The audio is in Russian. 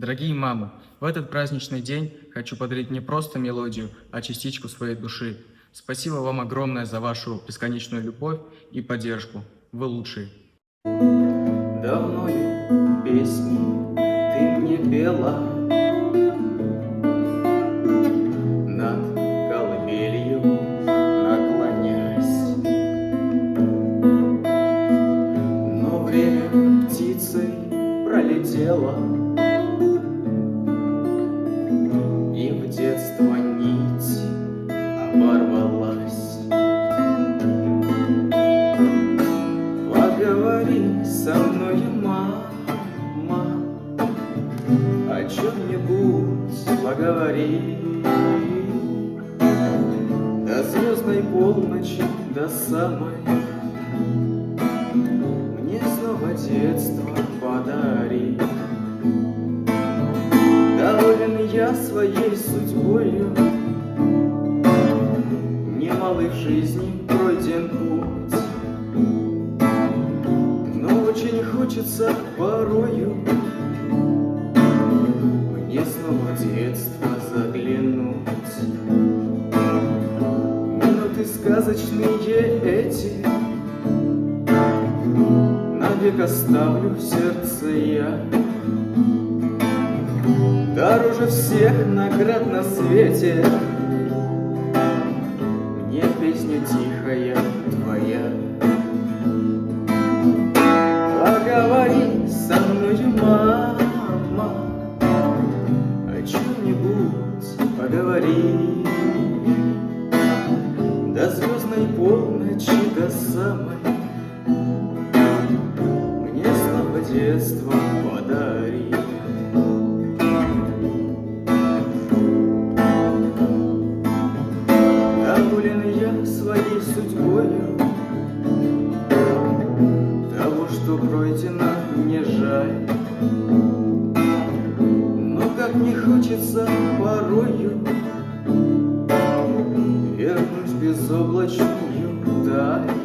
Дорогие мамы, в этот праздничный день хочу подарить не просто мелодию, а частичку своей души. Спасибо вам огромное за вашу бесконечную любовь и поддержку. Вы лучшие. Давно ли песни ты мне пела над колыбелью наклонясь, но время птицей пролетело, и в детство нить оборвалась. Поговори со мною, мама, о чем-нибудь поговори. До звездной полночи, до самой, мне снова детство подари. Доволен я своей судьбою, немалый в жизни пройден путь, но очень хочется порою мне снова в детство заглянуть. Минуты сказочные эти навек оставлю в сердце я. Дороже всех наград на свете мне песня тихая твоя. Поговори со мною, мама, о чем-нибудь поговори. До звездной полночи, до самой, мне снова детство подари. Доволен я своей судьбою, того, что пройдено, не жаль, но как не хочется порою вернуть безоблачную даль.